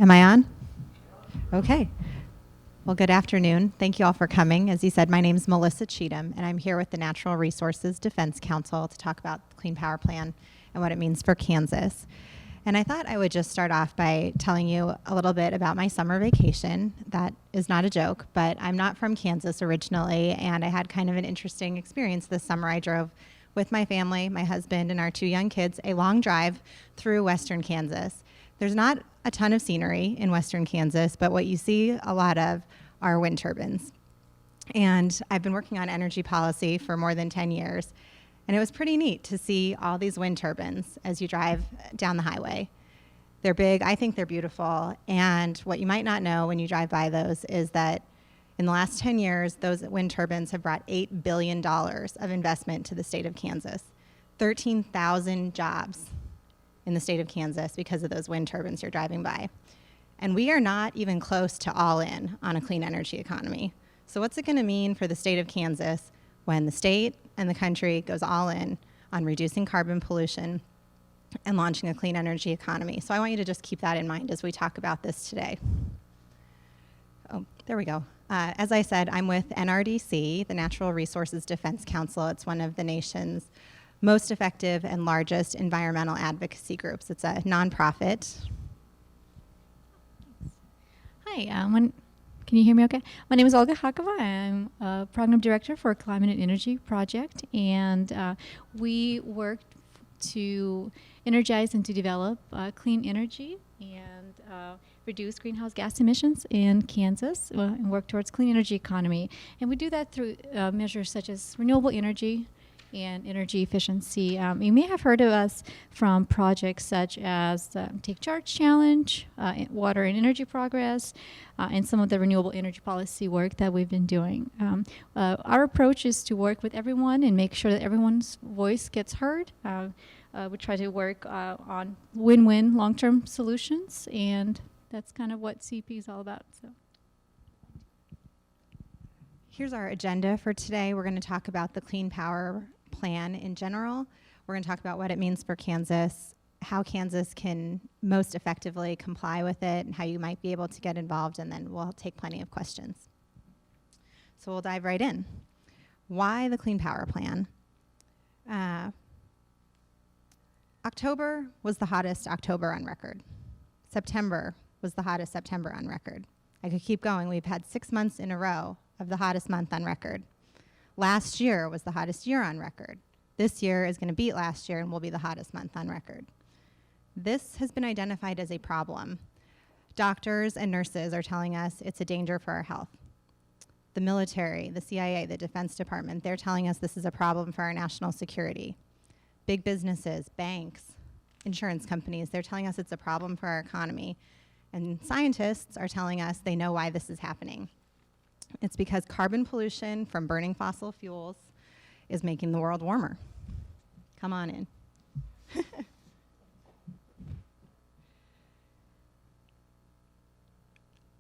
Am I on? Okay. Well, good afternoon. Thank you all for coming. As you said, my name is Melissa Cheatham, and I'm here with the Natural Resources Defense Council to talk about the Clean Power Plan and what it means for Kansas. And I thought I would just start off by telling you a little bit about my summer vacation. That is not a joke, but I'm not from Kansas originally, and I had kind of an interesting experience this summer. I drove with my family, my husband, and our 2 young kids, a long drive through western Kansas. There's not a ton of scenery in western Kansas, but what you see a lot of are wind turbines. And I've been working on energy policy for more than 10 years. And it was pretty neat to see all these wind turbines as you drive down the highway. They're big, I think they're beautiful. And what you might not know when you drive by those is that in the last 10 years, those wind turbines have brought $8 billion of investment to the state of Kansas, 13,000 jobs in the state of Kansas because of those wind turbines you're driving by. And we are not even close to all in on a clean energy economy. So what's it going to mean for the state of Kansas when the state and the country goes all in on reducing carbon pollution and launching a clean energy economy? So I want you to just keep that in mind as we talk about this today. Oh, there we go. As I said, I'm with NRDC, the Natural Resources Defense Council. It's one of the nation's most effective and largest environmental advocacy groups. It's a nonprofit. Hi, can you hear me okay? My name is Olga Hakova. I'm a program director for Climate and Energy Project, and we work to energize and to develop clean energy and reduce greenhouse gas emissions in Kansas and work towards clean energy economy. And we do that through measures such as renewable energy and energy efficiency. You may have heard of us from projects such as Take Charge Challenge, Water and Energy Progress, and some of the renewable energy policy work that we've been doing. Our approach is to work with everyone and make sure that everyone's voice gets heard. We try to work on win-win long-term solutions, and that's kind of what CP is all about. So. Here's our agenda for today. We're going to talk about the Clean Power Plan in general. We're going to talk about what it means for Kansas, how Kansas can most effectively comply with it, and how you might be able to get involved, and then we'll take plenty of questions. So we'll dive right in. Why the Clean Power Plan? October was the hottest October on record. September was the hottest September on record. I could keep going. We've had 6 months in a row of the hottest month on record. Last year was the hottest year on record. This year is going to beat last year and will be the hottest month on record. This has been identified as a problem. Doctors and nurses are telling us it's a danger for our health. The military, the CIA, the Defense Department, they're telling us this is a problem for our national security. Big businesses, banks, insurance companies, they're telling us it's a problem for our economy. And scientists are telling us they know why this is happening. It's because carbon pollution from burning fossil fuels is making the world warmer. Come on in.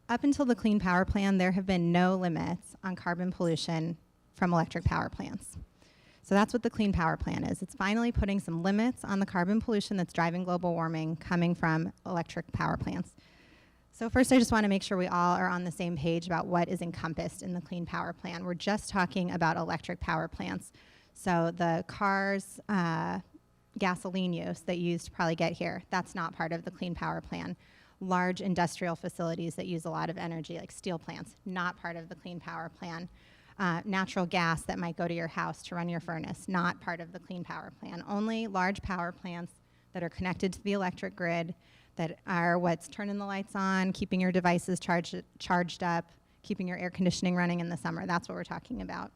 Up until the Clean Power Plan, there have been no limits on carbon pollution from electric power plants. So that's what the Clean Power Plan is. It's finally putting some limits on the carbon pollution that's driving global warming coming from electric power plants. So first, I just want to make sure we all are on the same page about what is encompassed in the Clean Power Plan. We're just talking about electric power plants. So the cars, gasoline use that you used to probably get here, that's not part of the Clean Power Plan. Large industrial facilities that use a lot of energy, like steel plants, not part of the Clean Power Plan. Natural gas that might go to your house to run your furnace, not part of the Clean Power Plan. Only large power plants that are connected to the electric grid, that are what's turning the lights on, keeping your devices charged up, keeping your air conditioning running in the summer. That's what we're talking about.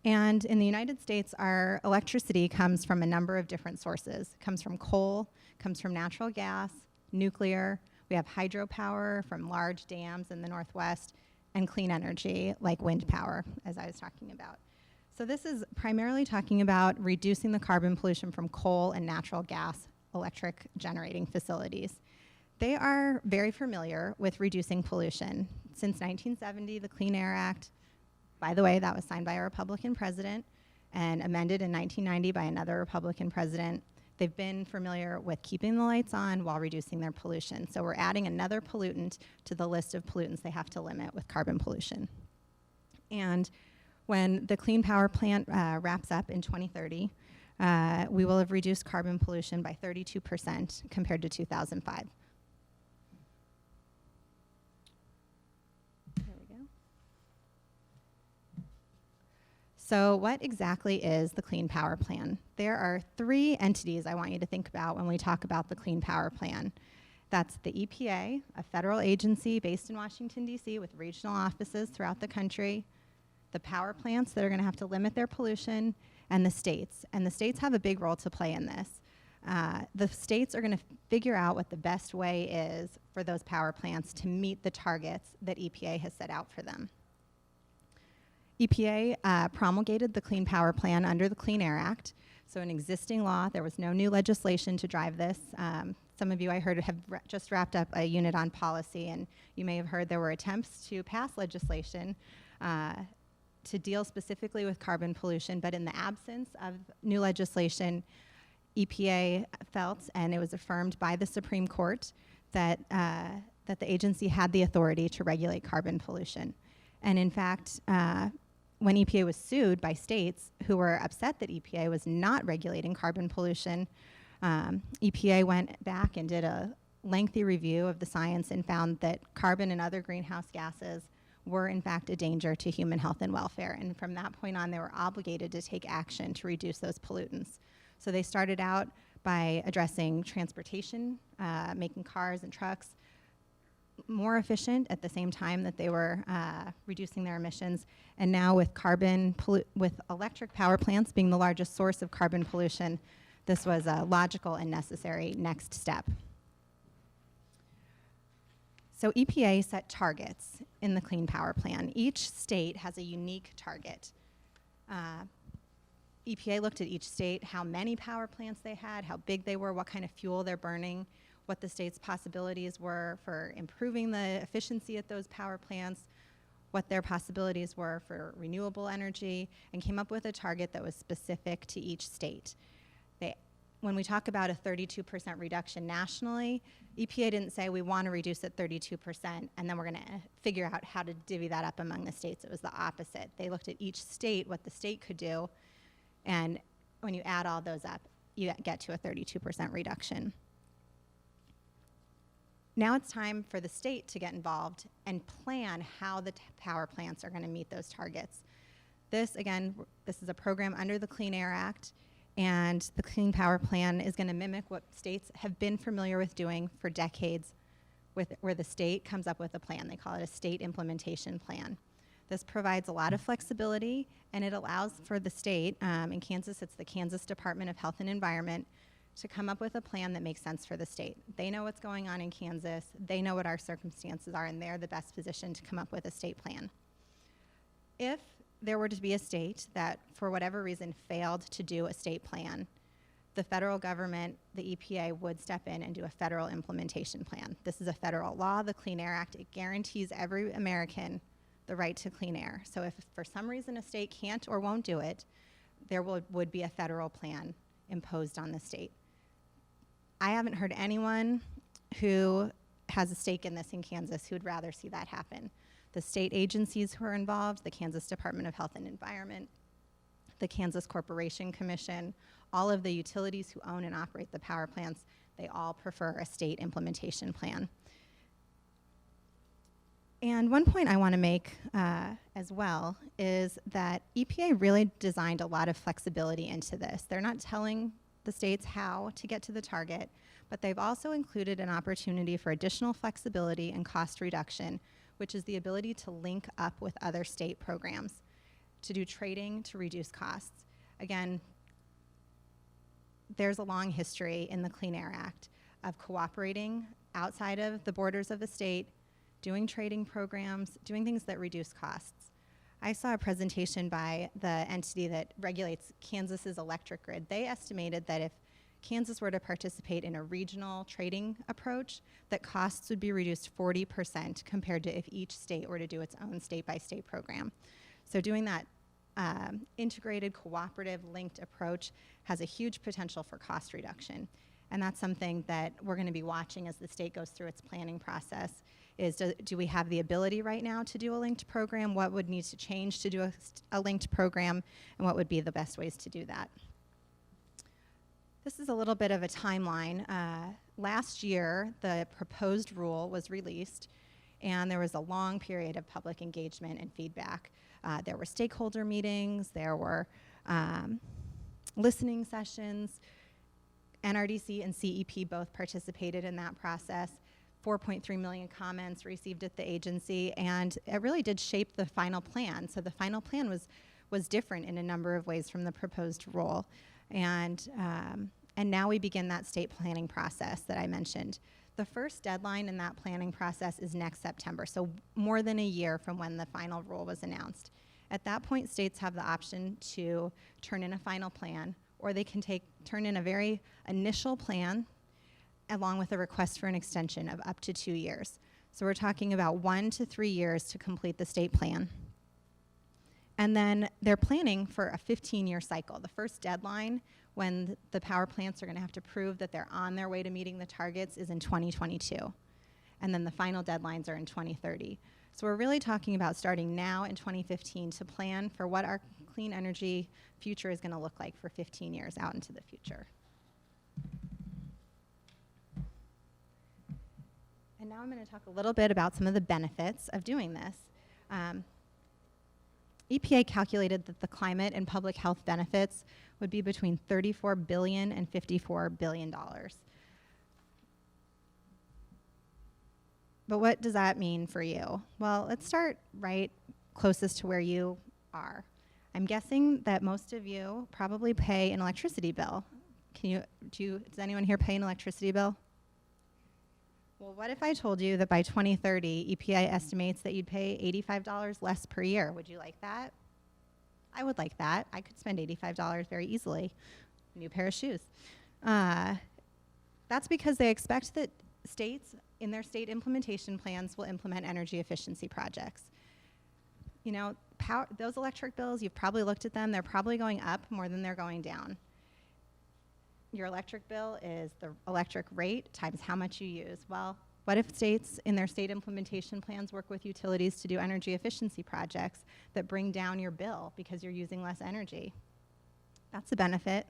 And in the United States, our electricity comes from a number of different sources. It comes from coal, comes from natural gas, nuclear. We have hydropower from large dams in the Northwest, and clean energy like wind power, as I was talking about. So this is primarily talking about reducing the carbon pollution from coal and natural gas electric generating facilities. They are very familiar with reducing pollution. Since 1970, the Clean Air Act, by the way, that was signed by a Republican president and amended in 1990 by another Republican president. they've been familiar with keeping the lights on while reducing their pollution. So we're adding another pollutant to the list of pollutants they have to limit with carbon pollution. And when the Clean Power Plant wraps up in 2030, we will have reduced carbon pollution by 32% compared to 2005. There we go. So what exactly is the Clean Power Plan? There are 3 entities I want you to think about when we talk about the Clean Power Plan. That's the EPA, a federal agency based in Washington, D.C., with regional offices throughout the country, the power plants that are going to have to limit their pollution, and the states. And the states have a big role to play in this. The states are going to figure out what the best way is for those power plants to meet the targets that EPA has set out for them. EPA promulgated the Clean Power Plan under the Clean Air Act. So an existing law, there was no new legislation to drive this. Some of you, I heard, have just wrapped up a unit on policy, and you may have heard there were attempts to pass legislation to deal specifically with carbon pollution, but in the absence of new legislation, EPA felt, and it was affirmed by the Supreme Court, that that the agency had the authority to regulate carbon pollution. And in fact, when EPA was sued by states who were upset that EPA was not regulating carbon pollution, EPA went back and did a lengthy review of the science and found that carbon and other greenhouse gases were in fact a danger to human health and welfare. And from that point on, they were obligated to take action to reduce those pollutants. So they started out by addressing transportation, making cars and trucks more efficient at the same time that they were reducing their emissions. And now with with electric power plants being the largest source of carbon pollution, this was a logical and necessary next step. So EPA set targets in the Clean Power Plan. Each state has a unique target. EPA looked at each state, how many power plants they had, how big they were, what kind of fuel they're burning, what the state's possibilities were for improving the efficiency at those power plants, what their possibilities were for renewable energy, and came up with a target that was specific to each state. When we talk about a 32% reduction nationally, EPA didn't say we want to reduce it 32% and then we're going to figure out how to divvy that up among the states. It was the opposite. They looked at each state, what the state could do, and when you add all those up, you get to a 32% reduction. Now it's time for the state to get involved and plan how the power plants are going to meet those targets. This, again, this is a program under the Clean Air Act, and the Clean Power Plan is going to mimic what states have been familiar with doing for decades, where the state comes up with a plan. They call it a state implementation plan. This provides a lot of flexibility, and it allows for the state, in Kansas, it's the Kansas Department of Health and Environment, to come up with a plan that makes sense for the state. They know what's going on in Kansas, they know what our circumstances are, and they're the best positioned to come up with a state plan. If there were to be a state that, for whatever reason, failed to do a state plan, the federal government, the EPA, would step in and do a federal implementation plan. This is a federal law, the Clean Air Act. It guarantees every American the right to clean air. So if for some reason a state can't or won't do it, there would be a federal plan imposed on the state. I haven't heard anyone who has a stake in this in Kansas who would rather see that happen. The state agencies who are involved, the Kansas Department of Health and Environment, the Kansas Corporation Commission, all of the utilities who own and operate the power plants, they all prefer a state implementation plan. And one point I want to make as well is that EPA really designed a lot of flexibility into this. They're not telling the states how to get to the target, but they've also included an opportunity for additional flexibility and cost reduction, which is the ability to link up with other state programs, to do trading to reduce costs. Again, there's a long history in the Clean Air Act of cooperating outside of the borders of the state, doing trading programs, doing things that reduce costs. I saw a presentation by the entity that regulates Kansas's electric grid. They estimated that if Kansas were to participate in a regional trading approach, that costs would be reduced 40% compared to if each state were to do its own state-by-state program. So doing that integrated, cooperative, linked approach has a huge potential for cost reduction. And that's something that we're going to be watching as the state goes through its planning process, is do we have the ability right now to do a linked program? What would need to change to do a linked program? And what would be the best ways to do that? This is a little bit of a timeline. Last year, the proposed rule was released, and there was a long period of public engagement and feedback. There were stakeholder meetings, there were listening sessions. NRDC and CEP both participated in that process. 4.3 million comments received at the agency, and it really did shape the final plan. So the final plan was different in a number of ways from the proposed rule. And now we begin that state planning process that I mentioned. The first deadline in that planning process is next September, so more than a year from when the final rule was announced. At that point, states have the option to turn in a final plan, or they can turn in a very initial plan along with a request for an extension of up to 2 years. So we're talking about 1 to 3 years to complete the state plan. And then they're planning for a 15-year cycle. The first deadline when the power plants are going to have to prove that they're on their way to meeting the targets is in 2022. And then the final deadlines are in 2030. So we're really talking about starting now in 2015 to plan for what our clean energy future is going to look like for 15 years out into the future. And now I'm going to talk a little bit about some of the benefits of doing this. EPA calculated that the climate and public health benefits would be between $34 billion and $54 billion. But what does that mean for you? Well, let's start right closest to where you are. I'm guessing that most of you probably pay an electricity bill. Does anyone here pay an electricity bill? Well, what if I told you that by 2030, EPA estimates that you'd pay $85 less per year? Would you like that? I would like that. I could spend $85 very easily. New pair of shoes. That's because they expect that states, in their state implementation plans, will implement energy efficiency projects. You know, those electric bills, you've probably looked at them, they're probably going up more than they're going down. Your electric bill is the electric rate times how much you use. Well, what if states in their state implementation plans work with utilities to do energy efficiency projects that bring down your bill because you're using less energy? That's a benefit.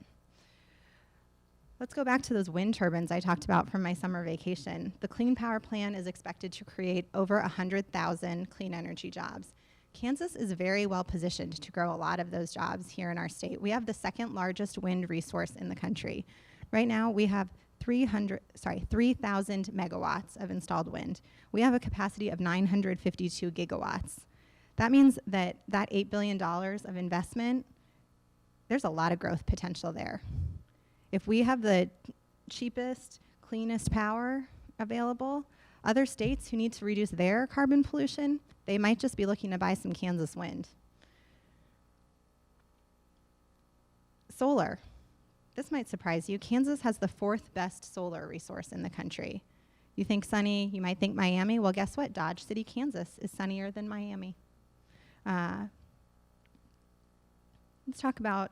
Let's go back to those wind turbines I talked about from my summer vacation. The Clean Power Plan is expected to create over 100,000 clean energy jobs. Kansas is very well positioned to grow a lot of those jobs here in our state. We have the second largest wind resource in the country. Right now, we have 3,000 megawatts of installed wind. We have a capacity of 952 gigawatts. That means that $8 billion of investment, there's a lot of growth potential there. If we have the cheapest, cleanest power available, other states who need to reduce their carbon pollution, they might just be looking to buy some Kansas wind. Solar. This might surprise you. Kansas has the 4th best solar resource in the country. You think sunny, you might think Miami. Well, guess what? Dodge City, Kansas is sunnier than Miami. Let's talk about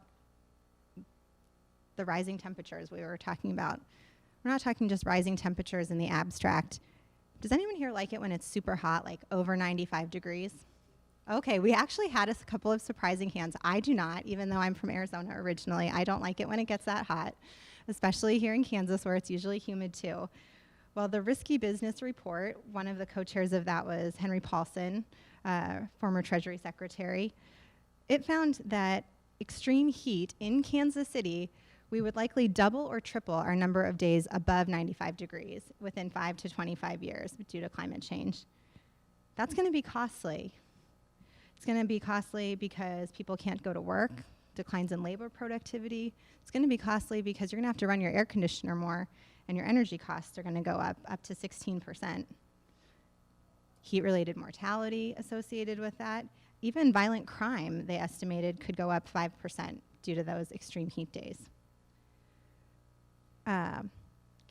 the rising temperatures we were talking about. We're not talking just rising temperatures in the abstract. Does anyone here like it when it's super hot, like over 95 degrees? Okay, we actually had a couple of surprising hands. I do not, even though I'm from Arizona originally. I don't like it when it gets that hot, especially here in Kansas where it's usually humid too. Well, the Risky Business Report, one of the co-chairs of that was Henry Paulson, former Treasury Secretary. It found that extreme heat in Kansas City, we would likely double or triple our number of days above 95 degrees within 5 to 25 years due to climate change. That's going to be costly. It's going to be costly because people can't go to work, declines in labor productivity. It's going to be costly because you're going to have to run your air conditioner more, and your energy costs are going to go up to 16%. Heat-related mortality associated with that. Even violent crime, they estimated, could go up 5% due to those extreme heat days.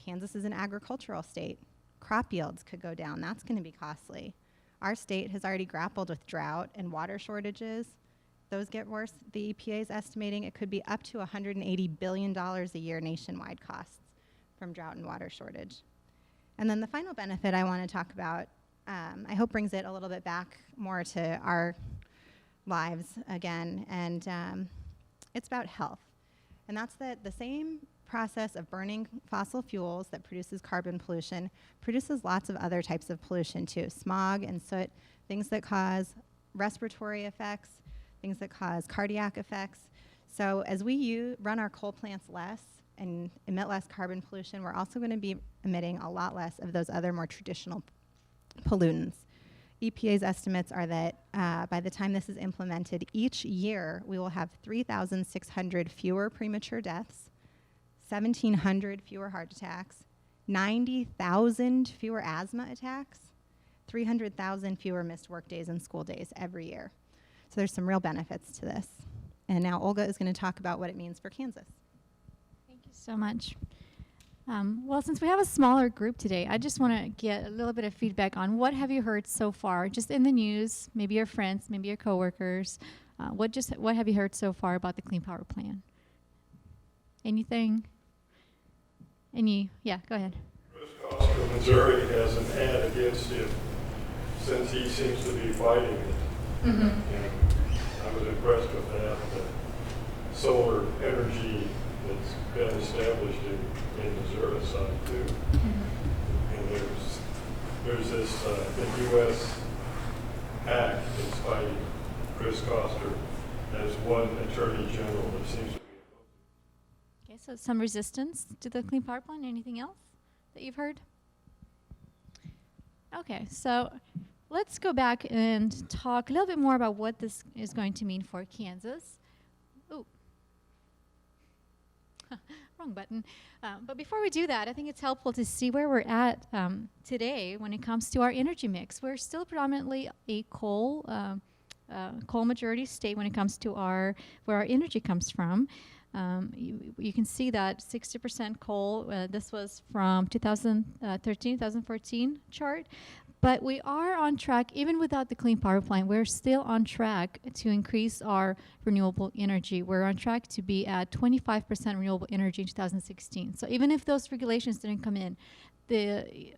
Kansas is an agricultural state. Crop yields could go down. That's going to be costly. Our state has already grappled with drought and water shortages. those get worse, the EPA is estimating it could be up to $180 billion a year nationwide costs from drought and water shortage. And then the final benefit I want to talk about, I hope brings it a little bit back more to our lives again, and it's about health. And that's that the same process of burning fossil fuels that produces carbon pollution produces lots of other types of pollution too. Smog and soot, things that cause respiratory effects, things that cause cardiac effects. So as we run our coal plants less and emit less carbon pollution, we're also going to be emitting a lot less of those other more traditional pollutants. EPA's estimates are that by the time this is implemented, each year we will have 3,600 fewer premature deaths, 1,700 fewer heart attacks, 90,000 fewer asthma attacks, 300,000 fewer missed work days and school days every year. So there's some real benefits to this. And now Olga is going to talk about what it means for Kansas. Thank you so much. Well, since we have a smaller group today, I just want to get a little bit of feedback on what have you heard so far, just in the news, maybe your friends, maybe your coworkers. What have you heard so far about the Clean Power Plan? Anything? Yeah, go ahead. Chris Coster of Missouri has an ad against it since he seems to be fighting it. Mm-hmm. And I was impressed with that. The solar energy that's been established in Missouri side too. Mm-hmm. And there's this the U.S. act that's fighting Chris Coster as one attorney general that seems to be. Okay, so some resistance to the Clean Power Plan. Anything else that you've heard? Okay, so let's go back and talk a little bit more about what this is going to mean for Kansas. Ooh. Wrong button. But before we do that, I think it's helpful to see where we're at today when it comes to our energy mix. We're still predominantly a coal majority state when it comes to where our energy comes from. You can see that 60% coal. This was from 2013, 2014 chart. But we are on track, even without the Clean Power Plan, we're still on track to increase our renewable energy. We're on track to be at 25% renewable energy in 2016. So even if those regulations didn't come in, the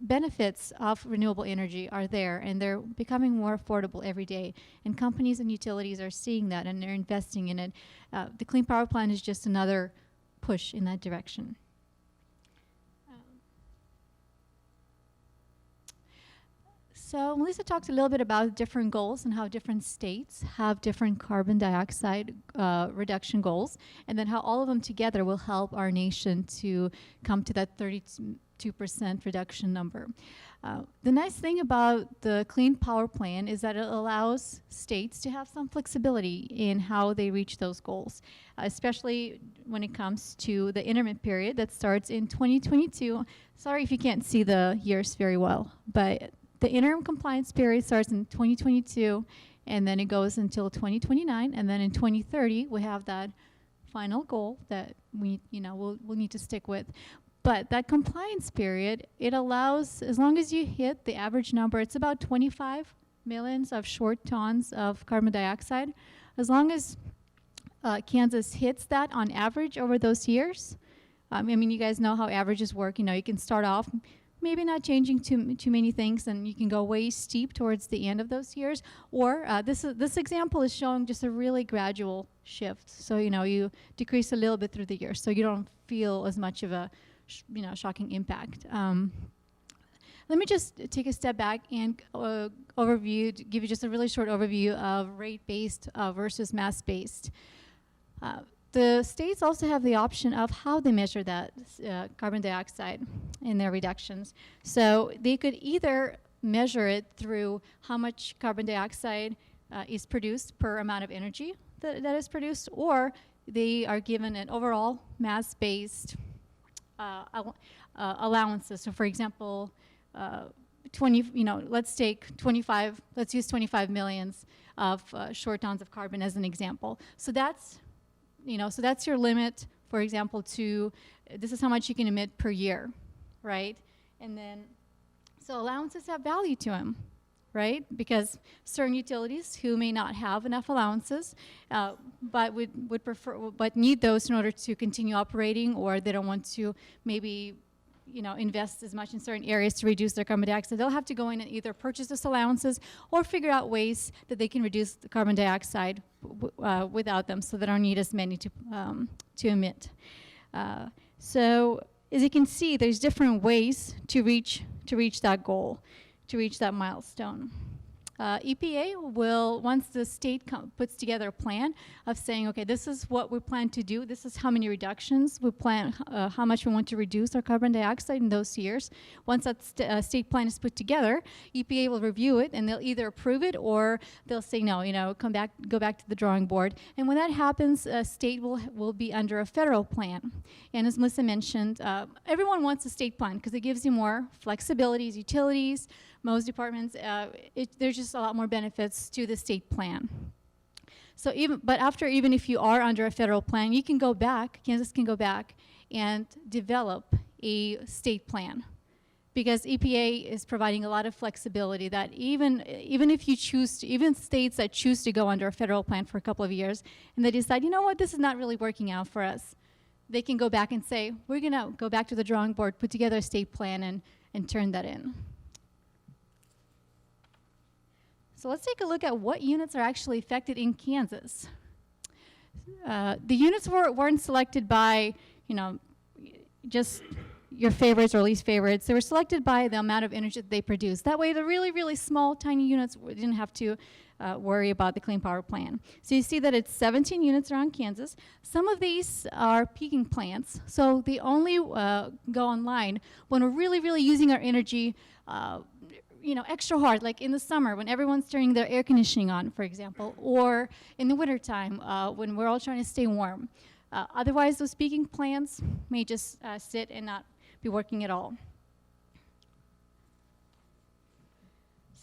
benefits of renewable energy are there, and they're becoming more affordable every day. And companies and utilities are seeing that, and they're investing in it. The Clean Power Plan is just another push in that direction. So Melissa talked a little bit about different goals and how different states have different carbon dioxide reduction goals, and then how all of them together will help our nation to come to that 32% reduction number. The nice thing about the Clean Power Plan is that it allows states to have some flexibility in how they reach those goals, especially when it comes to the intermittent period that starts in 2022. Sorry if you can't see the years very well, but the interim compliance period starts in 2022, and then it goes until 2029, and then in 2030 we have that final goal that we'll need to stick with. But that compliance period, it allows, as long as you hit the average number, it's about 25 millions of short tons of carbon dioxide. As long as Kansas hits that on average over those years, I mean, you guys know how averages work. You can start off maybe not changing too many things, and you can go way steep towards the end of those years. Or this example is showing just a really gradual shift. So you decrease a little bit through the years, so you don't feel as much of a shocking impact. Let me just take a step back and give you just a really short overview of rate-based versus mass-based. The states also have the option of how they measure that carbon dioxide in their reductions. So they could either measure it through how much carbon dioxide is produced per amount of energy that is produced, or they are given an overall mass-based allowances. So for example, let's use 25 millions of short tons of carbon as an example. So that's your limit, for example, this is how much you can emit per year, right? And then, so allowances have value to them, right? Because certain utilities who may not have enough allowances, but would prefer, but need those in order to continue operating, or they don't want to maybe, invest as much in certain areas to reduce their carbon dioxide. They'll have to go in and either purchase those allowances or figure out ways that they can reduce the carbon dioxide without them, so they don't need as many to emit. So as you can see, there's different ways to reach that goal, to reach that milestone. EPA will, once the state puts together a plan of saying, okay, this is what we plan to do, this is how many reductions we plan, how much we want to reduce our carbon dioxide in those years. Once that state plan is put together, EPA will review it, and they'll either approve it or they'll say no, go back to the drawing board. And when that happens, state will be under a federal plan. And as Melissa mentioned, everyone wants a state plan because it gives you more flexibilities, utilities, most departments, there's just a lot more benefits to the state plan. So even if you are under a federal plan, you can go back, Kansas can go back and develop a state plan, because EPA is providing a lot of flexibility that even if you choose to, even states that choose to go under a federal plan for a couple of years and they decide, you know what, this is not really working out for us, they can go back and say, we're gonna go back to the drawing board, put together a state plan and turn that in. So let's take a look at what units are actually affected in Kansas. The units weren't selected by, just your favorites or least favorites. They were selected by the amount of energy that they produce. That way, the really, really small, tiny units didn't have to worry about the Clean Power Plan. So you see that it's 17 units around Kansas. Some of these are peaking plants, so they only go online when we're really, really using our energy extra hard, like in the summer when everyone's turning their air conditioning on, for example, or in the wintertime when we're all trying to stay warm. Otherwise, those peaking plants may just sit and not be working at all.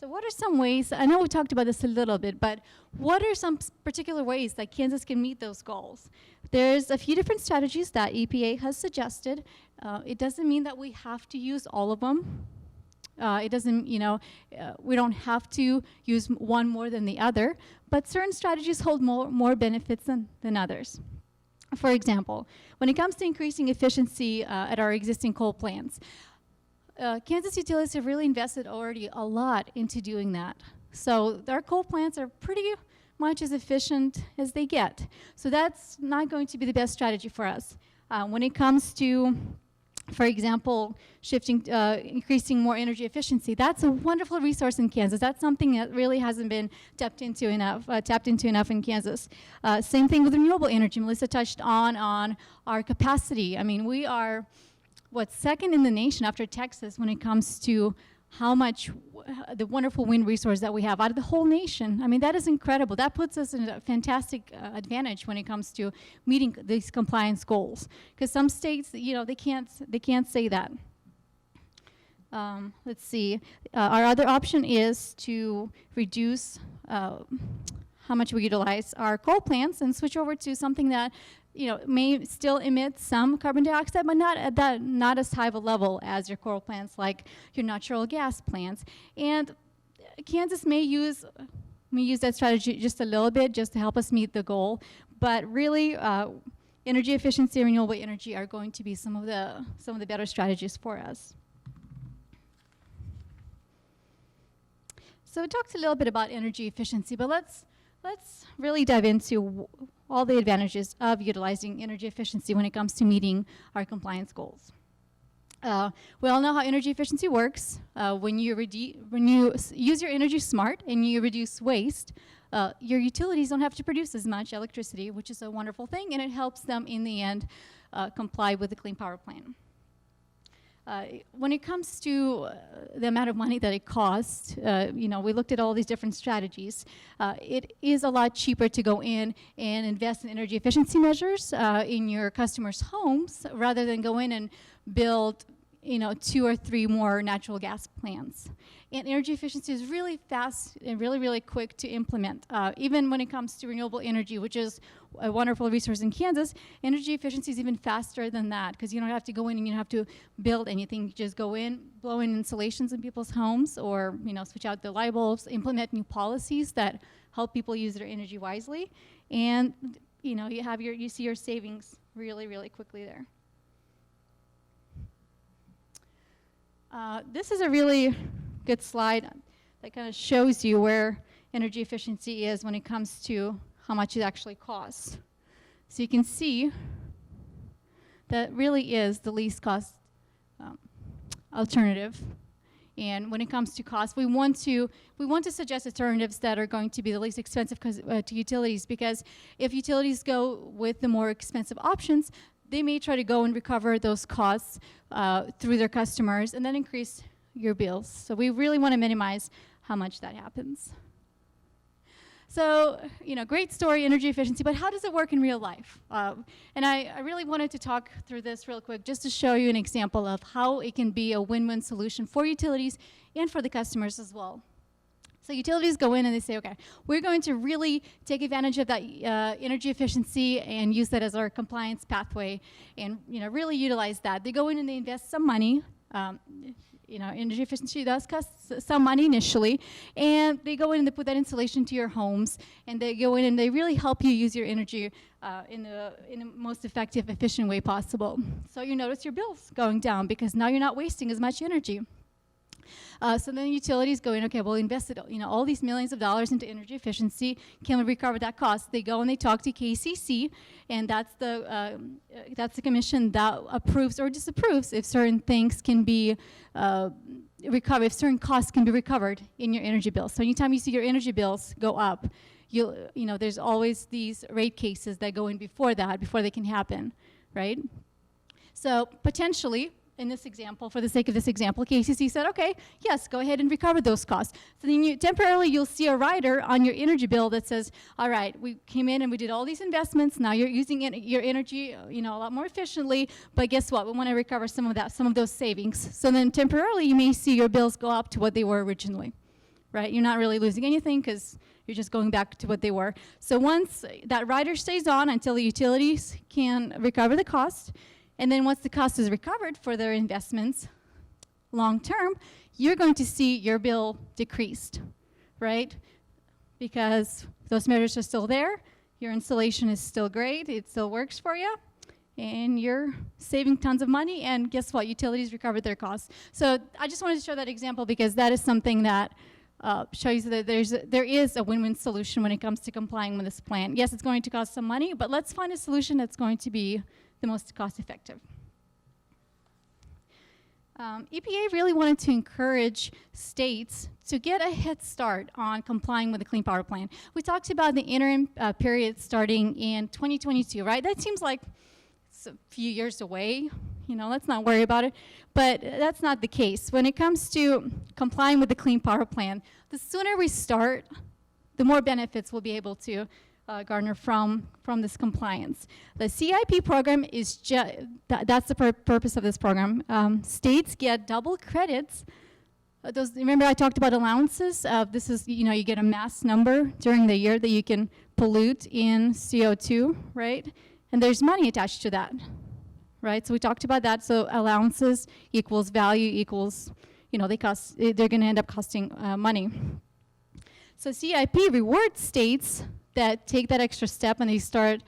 So what are some ways, I know we talked about this a little bit, but what are some particular ways that Kansas can meet those goals? There's a few different strategies that EPA has suggested. It doesn't mean that we have to use all of them. It doesn't, we don't have to use one more than the other, but certain strategies hold more benefits than others. For example, when it comes to increasing efficiency at our existing coal plants, Kansas utilities have really invested already a lot into doing that. So our coal plants are pretty much as efficient as they get. So that's not going to be the best strategy for us. When it comes to, for example, increasing more energy efficiency, that's a wonderful resource in Kansas. That's something that really hasn't been tapped into enough in Kansas. Same thing with renewable energy. Melissa touched on our capacity. I mean, we are, second in the nation after Texas when it comes to how much the wonderful wind resource that we have out of the whole nation. I mean, that is incredible. That puts us in a fantastic advantage when it comes to meeting these compliance goals. Because some states, they can't say that. Let's see. Our other option is to reduce how much we utilize our coal plants and switch over to something that may still emit some carbon dioxide, but not as high of a level as your coal plants, like your natural gas plants. And Kansas may use that strategy just a little bit, just to help us meet the goal. But really, energy efficiency and renewable energy are going to be some of the better strategies for us. So we talked a little bit about energy efficiency, but let's really dive into all the advantages of utilizing energy efficiency when it comes to meeting our compliance goals. We all know how energy efficiency works. When you use your energy smart and you reduce waste, your utilities don't have to produce as much electricity, which is a wonderful thing, and it helps them in the end comply with the Clean Power Plan. When it comes to the amount of money that it costs, we looked at all these different strategies. It is a lot cheaper to go in and invest in energy efficiency measures in your customers' homes rather than go in and build 2 or 3 more natural gas plants. And energy efficiency is really fast and really, really quick to implement. Even when it comes to renewable energy, which is a wonderful resource in Kansas, energy efficiency is even faster than that because you don't have to go in and you don't have to build anything. You just go in, blow in installations in people's homes, or switch out the light bulbs, implement new policies that help people use their energy wisely, and you see your savings really, really quickly there. This is a really good slide that kind of shows you where energy efficiency is when it comes to how much it actually costs. So you can see that really is the least cost alternative. And when it comes to cost, we want to suggest alternatives that are going to be the least expensive to utilities, because if utilities go with the more expensive options, they may try to go and recover those costs through their customers and then increase your bills. So we really want to minimize how much that happens. So, great story, energy efficiency, but how does it work in real life? And I really wanted to talk through this real quick just to show you an example of how it can be a win-win solution for utilities and for the customers as well. So utilities go in and they say, okay, we're going to really take advantage of that energy efficiency and use that as our compliance pathway and really utilize that. They go in and they invest some money. Energy efficiency does cost some money initially, and they go in and they put that installation to your homes, and they go in and they really help you use your energy in the most effective, efficient way possible. So you notice your bills going down because now you're not wasting as much energy. So then utilities go in, okay, we'll invest all these millions of dollars into energy efficiency. Can we recover that cost? They go and they talk to KCC, and that's the commission that approves or disapproves if certain things can be recovered, if certain costs can be recovered in your energy bill. So anytime you see your energy bills go up, there's always these rate cases that go in before they can happen, right? So potentially, in this example, for the sake of this example, KCC said, okay, yes, go ahead and recover those costs. So then temporarily you'll see a rider on your energy bill that says, all right, we came in and we did all these investments. Now you're using your energy, a lot more efficiently. But guess what? We want to recover some of those savings. So then temporarily you may see your bills go up to what they were originally, right? You're not really losing anything because you're just going back to what they were. So once that rider stays on until the utilities can recover the cost, and then once the cost is recovered for their investments long term, you're going to see your bill decreased, right? Because those measures are still there, your installation is still great, it still works for you, and you're saving tons of money, and guess what? Utilities recovered their costs. So I just wanted to show that example because that is something that shows that there is a win-win solution when it comes to complying with this plan. Yes, it's going to cost some money, but let's find a solution that's going to be the most cost-effective. EPA really wanted to encourage states to get a head start on complying with the Clean Power Plan. We talked about the interim period starting in 2022, right? That seems like it's a few years away. Let's not worry about it. But that's not the case. When it comes to complying with the Clean Power Plan, the sooner we start, the more benefits we'll be able to garner from this compliance. The CIP program is that's the purpose of this program. States get double credits. Remember I talked about allowances? This is, you get a mass number during the year that you can pollute in CO2, right? And there's money attached to that, right? So we talked about that. So allowances equals value equals, they're going to end up costing money. So CIP rewards states that take that extra step and they start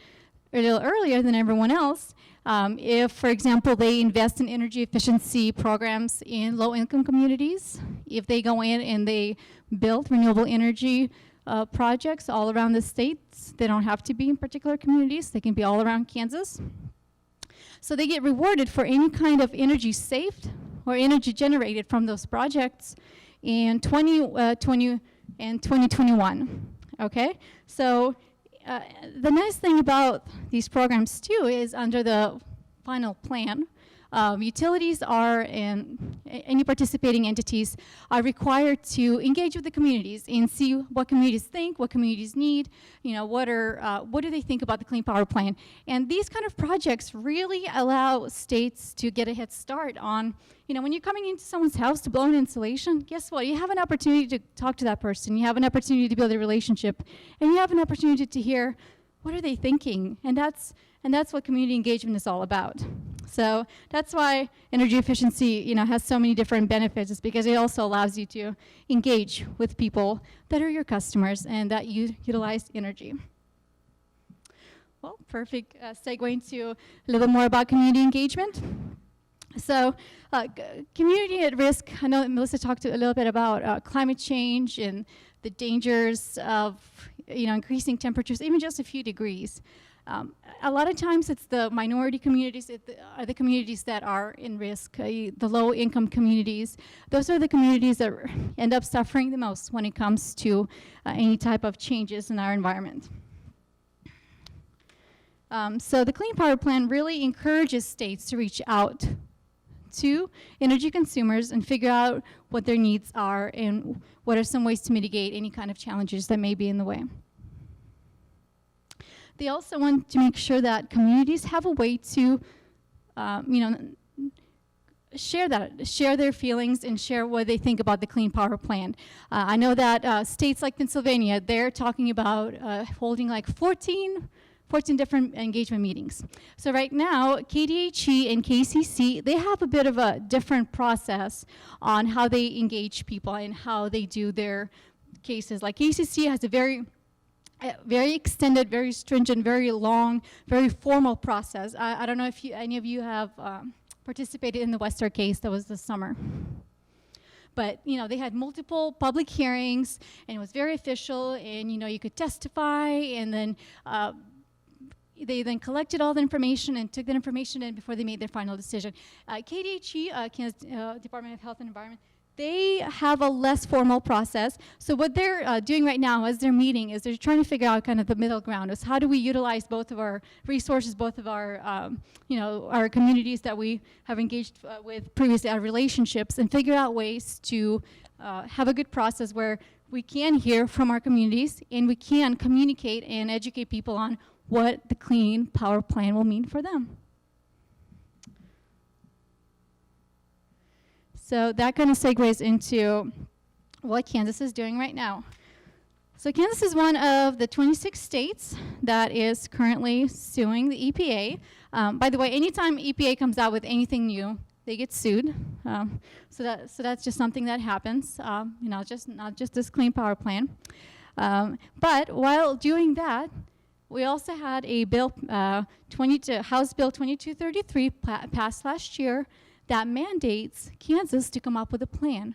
a little earlier than everyone else. If, for example, they invest in energy efficiency programs in low-income communities, if they go in and they build renewable energy projects all around the states, they don't have to be in particular communities, they can be all around Kansas. So they get rewarded for any kind of energy saved or energy generated from those projects in 2020 and 2021. Okay, so the nice thing about these programs too is under the final plan, Utilities are, and any participating entities are required to engage with the communities and see what communities think, what communities need, what do they think about the Clean Power Plan. And these kind of projects really allow states to get a head start on, when you're coming into someone's house to blow an insulation, guess what? You have an opportunity to talk to that person. You have an opportunity to build a relationship, and you have an opportunity to hear, what are they thinking? And that's what community engagement is all about. So that's why energy efficiency, has so many different benefits. It's because it also allows you to engage with people that are your customers and that you utilize energy. Well, perfect segue into a little more about community engagement. So community at risk, I know Melissa talked a little bit about climate change and the dangers of increasing temperatures, even just a few degrees. A lot of times it's the minority communities, are the communities that are in risk, the low-income communities. Those are the communities that end up suffering the most when it comes to any type of changes in our environment. So the Clean Power Plan really encourages states to reach out to energy consumers and figure out what their needs are and what are some ways to mitigate any kind of challenges that may be in the way. They also want to make sure that communities have a way to, share their feelings and share what they think about the Clean Power Plan. I know that states like Pennsylvania, they're talking about holding like 14 different engagement meetings. So right now, KDHE and KCC, they have a bit of a different process on how they engage people and how they do their cases. Like KCC has a very extended, very stringent, very long, very formal process. I don't know if any of you have participated in the Westar case that was this summer. But, they had multiple public hearings, and it was very official, and, you could testify, and then they then collected all the information and took that information in before they made their final decision. KDHE, Kansas Department of Health and Environment, they have a less formal process. So what they're doing right now as they're meeting is they're trying to figure out kind of the middle ground is how do we utilize both of our resources, both of our, our communities that we have engaged with previously, our relationships, and figure out ways to have a good process where we can hear from our communities and we can communicate and educate people on what the Clean Power Plan will mean for them. So that kind of segues into what Kansas is doing right now. So Kansas is one of the 26 states that is currently suing the EPA. By the way, anytime EPA comes out with anything new, they get sued. So that's just something that happens. Not just this Clean Power Plan. But while doing that, we also had a bill, House Bill 2233 passed last year that mandates Kansas to come up with a plan.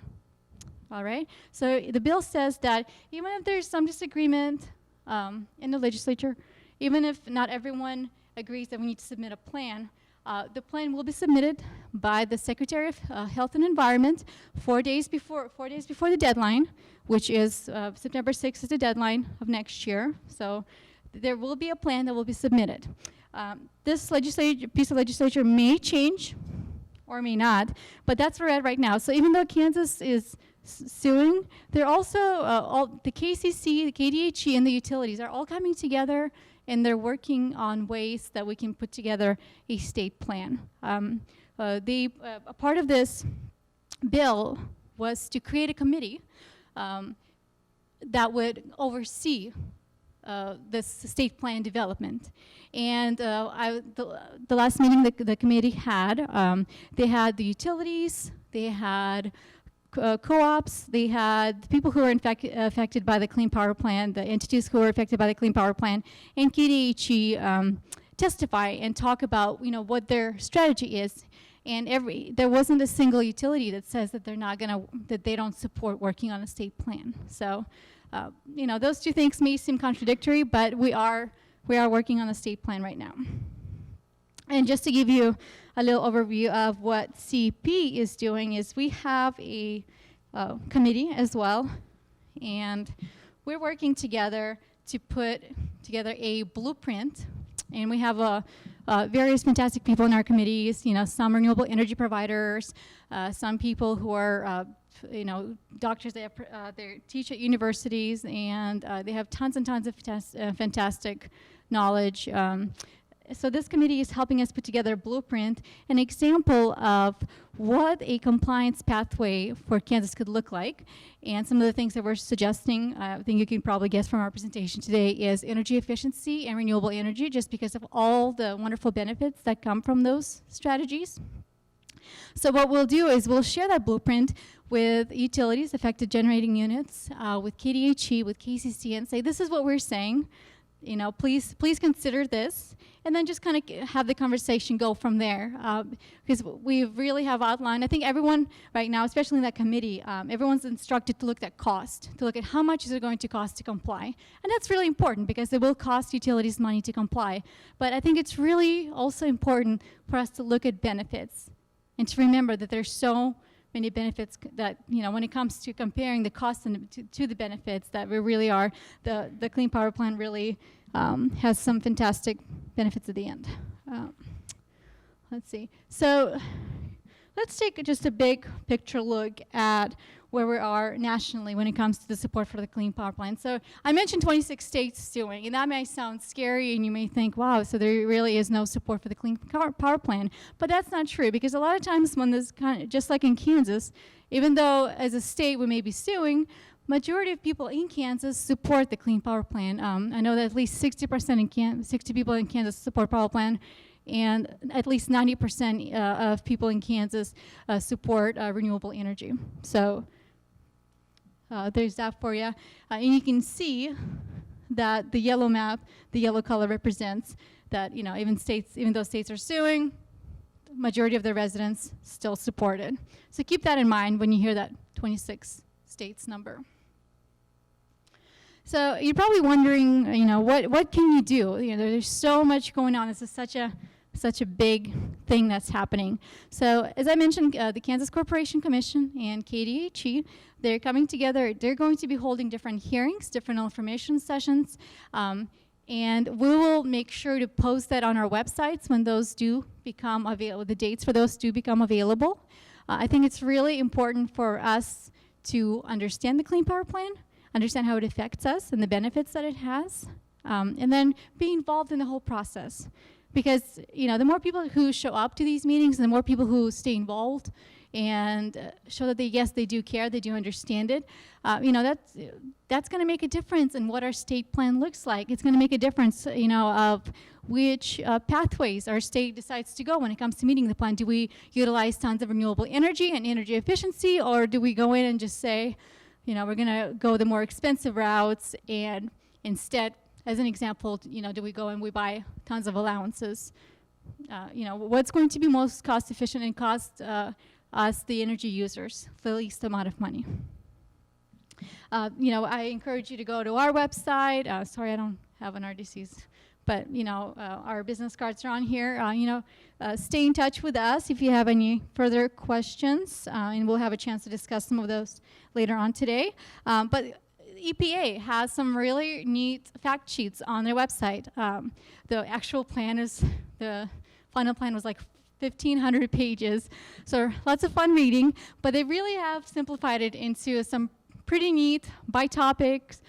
All right? So the bill says that even if there's some disagreement in the legislature, even if not everyone agrees that we need to submit a plan, the plan will be submitted by the Secretary of Health and Environment 4 days before the deadline, which is September 6th is the deadline of next year. So there will be a plan that will be submitted. This piece of legislature may change or may not, but that's where we're at right now. So even though Kansas is suing, they're also, all the KCC, the KDHE, and the utilities are all coming together, and they're working on ways that we can put together a state plan. A part of this bill was to create a committee that would oversee this state plan development. And the last meeting the committee had, they had the utilities, they had co-ops, they had the people who were affected by the Clean Power Plan, the entities who were affected by the Clean Power Plan, and KDHE testify and talk about what their strategy is. And there wasn't a single utility that says that that they don't support working on a state plan. So those two things may seem contradictory, but we are working on a state plan right now. And just to give you a little overview of what CP is doing is we have a committee as well, and we're working together to put together a blueprint And we have various fantastic people in our committees, you know, some renewable energy providers, some people who are, you know, doctors. They teach at universities, and they have tons and tons of fantastic knowledge. So this committee is helping us put together a blueprint, an example of what a compliance pathway for Kansas could look like. And some of the things that we're suggesting, I think you can probably guess from our presentation today, is energy efficiency and renewable energy, just because of all the wonderful benefits that come from those strategies. So what we'll do is we'll share that blueprint with utilities, affected generating units, with KDHE, with KCC, and say, this is what we're saying. You know, please consider this, and then just kind of have the conversation go from there. Because we really have outlined, I think everyone right now, especially in that committee, everyone's instructed to look at cost, to look at how much is it going to cost to comply. And that's really important because it will cost utilities money to comply. But I think it's really also important for us to look at benefits and to remember that there's so many benefits that, you know, when it comes to comparing the costs to the benefits, that we really are, the Clean Power Plan really has some fantastic benefits at the end. Let's see. So let's take just a big picture look at where we are nationally when it comes to the support for the Clean Power Plan. So I mentioned 26 states suing, and that may sound scary, and you may think, wow, so there really is no support for the Clean Power Plan. But that's not true, because a lot of times when this kind of, just like in Kansas, even though as a state we may be suing, majority of people in Kansas support the Clean Power Plan. I know that at least 60 people in Kansas support Power Plan, and at least 90% of people in Kansas support renewable energy. So there's that for you. And you can see that the yellow map, the yellow color represents that, you know, even though states are suing, the majority of their residents still support it. So keep that in mind when you hear that 26 states number. So you're probably wondering, you know, what can you do? You know, there's so much going on. This is such a big thing that's happening. So as I mentioned, the Kansas Corporation Commission and KDHE, they're coming together. They're going to be holding different hearings, different information sessions, and we will make sure to post that on our websites when those do become available, the dates for those do become available. I think it's really important for us to understand the Clean Power Plan, understand how it affects us and the benefits that it has, and then be involved in the whole process. Because, you know, the more people who show up to these meetings, and the more people who stay involved and show that they do care, they do understand it, you know, that's going to make a difference in what our state plan looks like. It's going to make a difference, you know, of which pathways our state decides to go when it comes to meeting the plan. Do we utilize tons of renewable energy and energy efficiency, or do we go in and just say, you know, we're going to go the more expensive routes, and instead, as an example, you know, do we go and we buy tons of allowances? You know, what's going to be most cost efficient and cost us, the energy users, the least amount of money? You know, I encourage you to go to our website. Sorry, I don't have an RDCs, but, you know, our business cards are on here. You know, stay in touch with us if you have any further questions, and we'll have a chance to discuss some of those later on today. But EPA has some really neat fact sheets on their website. The actual plan the final plan was like 1,500 pages, so lots of fun reading, but they really have simplified it into some pretty neat by topics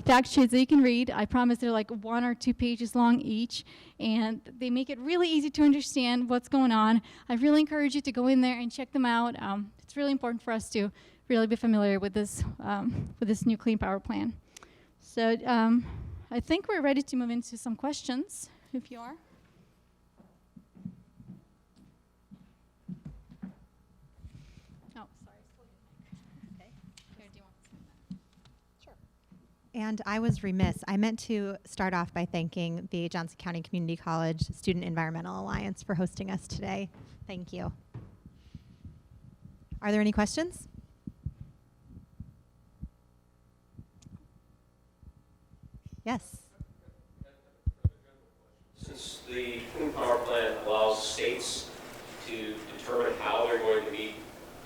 fact sheets that you can read. I promise they're like 1 or 2 pages long each, and they make it really easy to understand what's going on. I really encourage you to go in there and check them out. It's really important for us to really be familiar with this new Clean Power Plan. So I think we're ready to move into some questions, if you are. Oh, sorry. Okay. Here, do you want to? Sure. And I was remiss. I meant to start off by thanking the Johnson County Community College Student Environmental Alliance for hosting us today. Thank you. Are there any questions? Yes. Since the Clean Power Plan allows states to determine how they're going to meet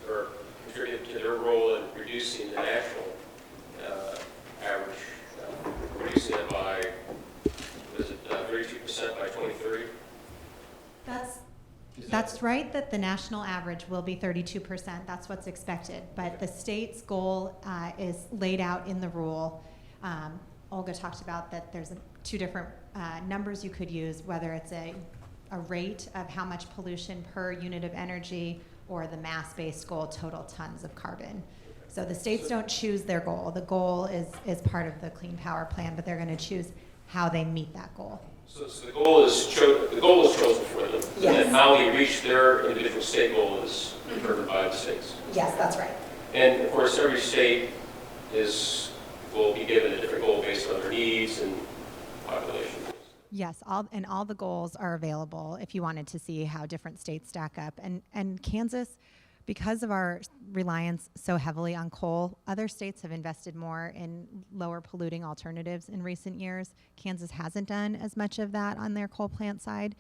or contribute to their role in reducing the national average, reducing it by, was it 32% by 2030? That's right that the national average will be 32%. That's what's expected. But the state's goal is laid out in the rule. Olga talked about that there's two different numbers you could use, whether it's a rate of how much pollution per unit of energy or the mass-based goal, total tons of carbon. So the states don't choose their goal. The goal is part of the Clean Power Plan, but they're going to choose how they meet that goal. So the goal is chosen for them. Yes. And then how they reach their individual state goal is determined by the states. Yes, that's right. And of course, every state will be given a different goal based on their needs and population. Yes, all the goals are available if you wanted to see how different states stack up. And Kansas, because of our reliance so heavily on coal, other states have invested more in lower polluting alternatives in recent years. Kansas hasn't done as much of that on their coal plant side.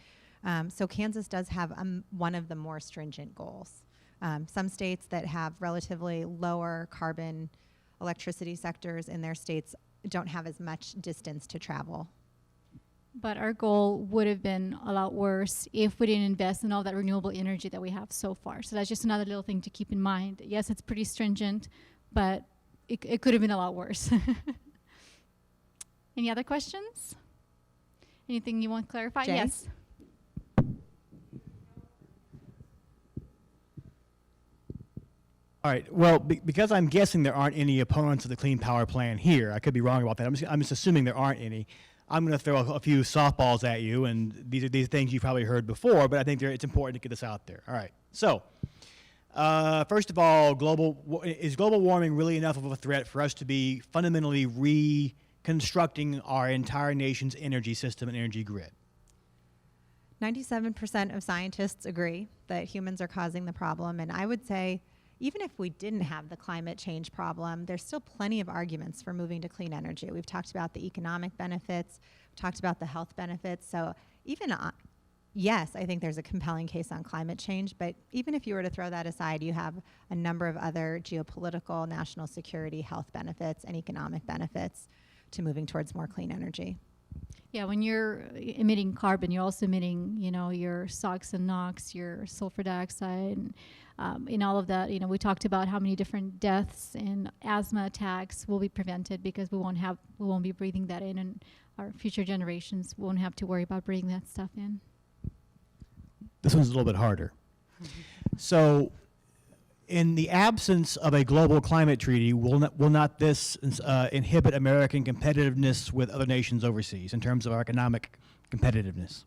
So Kansas does have one of the more stringent goals. Some states that have relatively lower carbon electricity sectors in their states don't have as much distance to travel. But our goal would have been a lot worse if we didn't invest in all that renewable energy that we have so far. So that's just another little thing to keep in mind. Yes, it's pretty stringent, but it could have been a lot worse. Any other questions? Anything you want to clarify? Jay? Yes. All right. Well, because I'm guessing there aren't any opponents of the Clean Power Plan here, I could be wrong about that. I'm just assuming there aren't any. I'm going to throw a few softballs at you, and these are things you've probably heard before, but I think it's important to get this out there. All right. So, first of all, is global warming really enough of a threat for us to be fundamentally reconstructing our entire nation's energy system and energy grid? 97% of scientists agree that humans are causing the problem, and I would say even if we didn't have the climate change problem, there's still plenty of arguments for moving to clean energy. We've talked about the economic benefits, we've talked about the health benefits. So even, yes, I think there's a compelling case on climate change, but even if you were to throw that aside, you have a number of other geopolitical, national security, health benefits, and economic benefits to moving towards more clean energy. Yeah, when you're emitting carbon, you're also emitting, your SOx and NOx, your sulfur dioxide, and in all of that, we talked about how many different deaths and asthma attacks will be prevented because we won't be breathing that in, and our future generations won't have to worry about breathing that stuff in. This one's a little bit harder. So, in the absence of a global climate treaty, will not this inhibit American competitiveness with other nations overseas in terms of our economic competitiveness?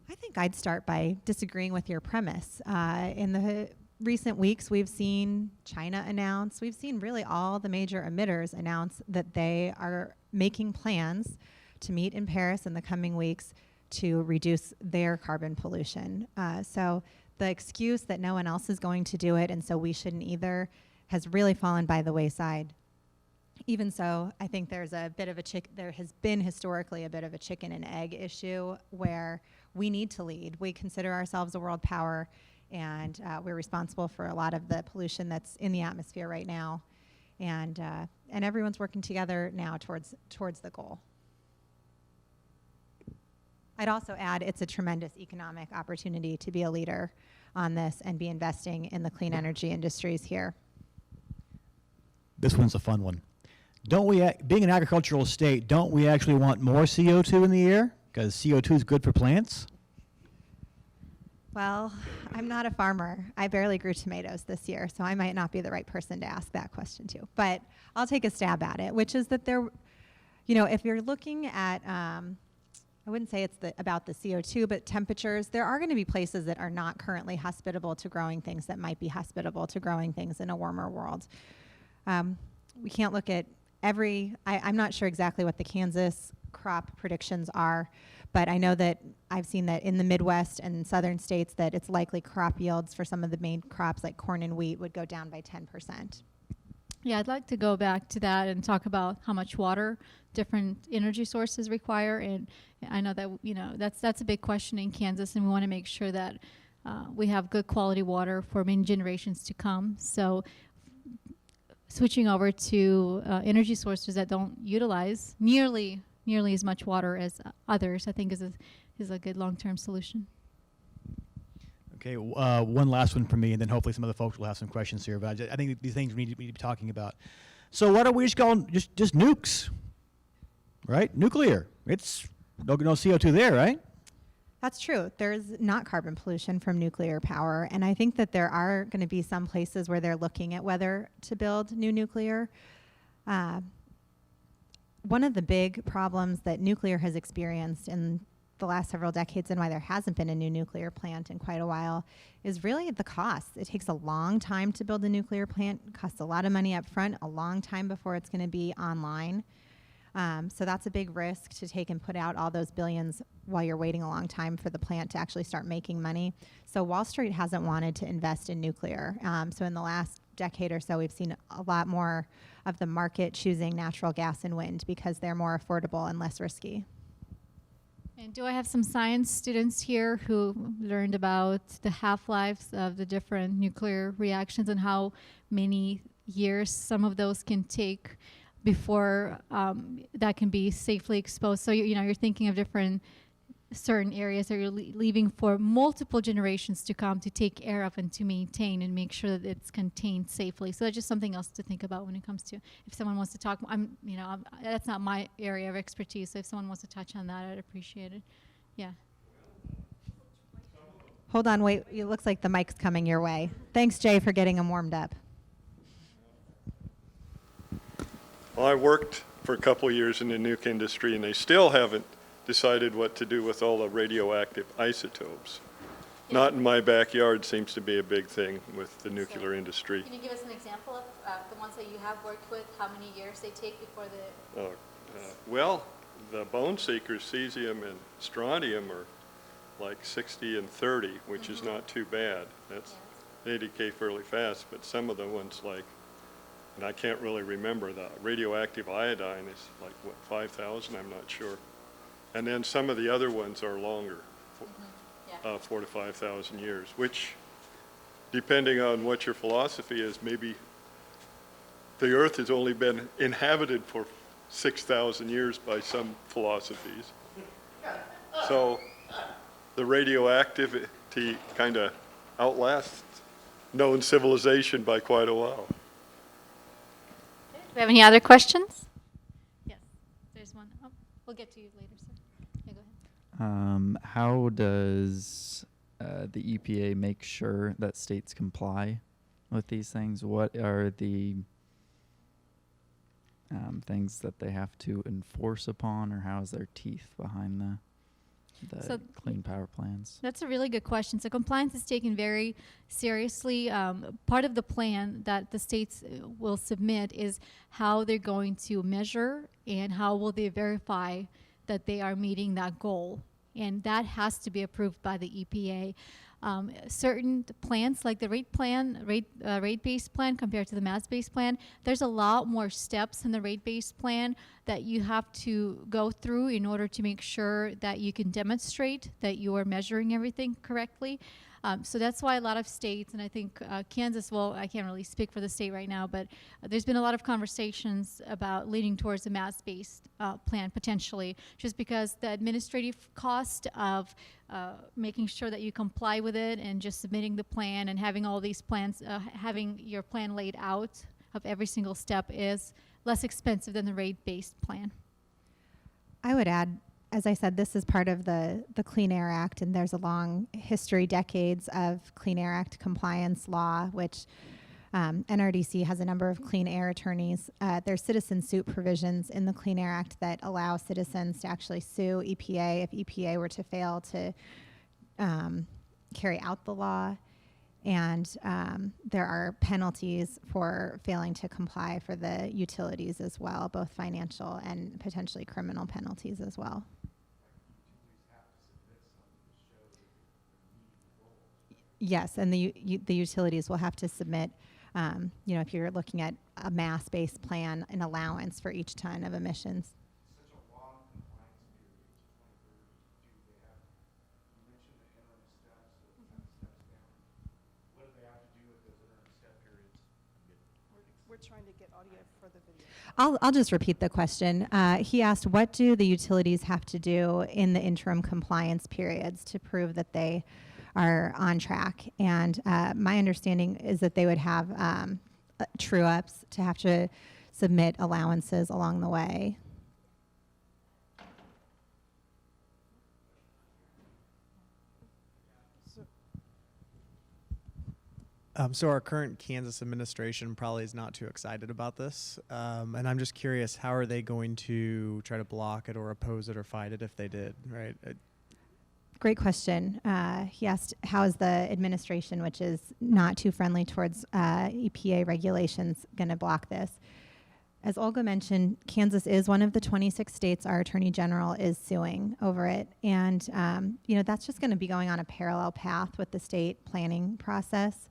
I think I'd start by disagreeing with your premise. In the recent weeks, we've seen China announce, we've seen really all the major emitters announce that they are making plans to meet in Paris in the coming weeks to reduce their carbon pollution. So the excuse that no one else is going to do it and so we shouldn't either has really fallen by the wayside. Even so, I think there has been historically a bit of a chicken and egg issue where we need to lead. We consider ourselves a world power, and we're responsible for a lot of the pollution that's in the atmosphere right now. And everyone's working together now towards the goal. I'd also add it's a tremendous economic opportunity to be a leader on this and be investing in the clean energy industries here. This one's a fun one. Being an agricultural state, don't we actually want more CO2 in the air? Because CO2 is good for plants? Well, I'm not a farmer. I barely grew tomatoes this year, so I might not be the right person to ask that question to. But I'll take a stab at it, which is that if you're looking at, I wouldn't say it's about the CO2, but temperatures, there are going to be places that are not currently hospitable to growing things that might be hospitable to growing things in a warmer world. We can't look at I'm not sure exactly what the Kansas crop predictions are, but I know that I've seen that in the Midwest and southern states that it's likely crop yields for some of the main crops like corn and wheat would go down by 10%. Yeah, I'd like to go back to that and talk about how much water different energy sources require. And I know that, that's a big question in Kansas, and we want to make sure that we have good quality water for many generations to come. So switching over to energy sources that don't utilize nearly as much water as others, I think is a good long-term solution. Okay, one last one from me, and then hopefully some other folks will have some questions here. But I think these things we need to be talking about. So why don't we just call them just nukes, right? Nuclear. It's no CO2 there, right? That's true. There's not carbon pollution from nuclear power, and I think that there are going to be some places where they're looking at whether to build new nuclear. One of the big problems that nuclear has experienced in the last several decades, and why there hasn't been a new nuclear plant in quite a while, is really the cost. It takes a long time to build a nuclear plant. It costs a lot of money up front, a long time before it's going to be online. So that's a big risk to take and put out all those billions while you're waiting a long time for the plant to actually start making money. So Wall Street hasn't wanted to invest in nuclear. So in the last decade or so, we've seen a lot more of the market choosing natural gas and wind because they're more affordable and less risky. And do I have some science students here who learned about the half-lives of the different nuclear reactions and how many years some of those can take before that can be safely exposed? So you're thinking of different certain areas that you're leaving for multiple generations to come to take care of and to maintain and make sure that it's contained safely. So that's just something else to think about when it comes to if someone wants to talk. That's not my area of expertise. So if someone wants to touch on that, I'd appreciate it. Yeah. Hold on, wait. It looks like the mic's coming your way. Thanks, Jay, for getting them warmed up. Well, I worked for a couple of years in the nuke industry, and they still haven't decided what to do with all the radioactive isotopes. Yeah. Not in my backyard seems to be a big thing with the nuclear industry. Can you give us an example of the ones that you have worked with, how many years they take before the... Well, the bone seekers, cesium and strontium, are like 60 and 30, which is not too bad. They decay fairly fast, but some of the ones like, and I can't really remember, the radioactive iodine is like, what, 5,000? I'm not sure. And then some of the other ones are longer, 4 to 5,000 years, which, depending on what your philosophy is, maybe the Earth has only been inhabited for 6,000 years by some philosophies. So the radioactivity kind of outlasts known civilization by quite a while. Do we have any other questions? Yes, there's one. Oh, we'll get to you later, sir. Yeah, go ahead. How does the EPA make sure that states comply with these things? What are the things that they have to enforce upon, or how is their teeth behind the So clean power plans? That's a really good question. So compliance is taken very seriously. Part of the plan that the states will submit is how they're going to measure and how will they verify that they are meeting that goal. And that has to be approved by the EPA. Certain plans, like the rate-based plan compared to the mass-based plan, there's a lot more steps in the rate-based plan that you have to go through in order to make sure that you can demonstrate that you are measuring everything correctly. So that's why a lot of states, and I think Kansas, well, I can't really speak for the state right now, but there's been a lot of conversations about leaning towards a mass-based plan potentially, just because the administrative cost of making sure that you comply with it and just submitting the plan and having all these plans, having your plan laid out of every single step is less expensive than the rate-based plan. I would add, as I said, this is part of the Clean Air Act, and there's a long history, decades of Clean Air Act compliance law, which NRDC has a number of clean air attorneys. There's citizen suit provisions in the Clean Air Act that allow citizens to actually sue EPA if EPA were to fail to carry out the law. And there are penalties for failing to comply for the utilities as well, both financial and potentially criminal penalties as well. Yes, and the utilities will have to submit, if you're looking at a mass-based plan, an allowance for each ton of emissions. Such a long compliance period, 2030, do they have, you mentioned the interim steps, so 10 steps down. What do they have to do with those interim step periods? We're trying to get audio for the video. I'll just repeat the question. He asked, what do the utilities have to do in the interim compliance periods to prove that they are on track. And my understanding is that they would have true ups to have to submit allowances along the way. So our current Kansas administration probably is not too excited about this, and I'm just curious, how are they going to try to block it or oppose it or fight it if they did, right? Great question. He asked, how is the administration, which is not too friendly towards EPA regulations, going to block this? As Olga mentioned, Kansas is one of the 26 states our Attorney General is suing over it. And, that's just going to be going on a parallel path with the state planning process.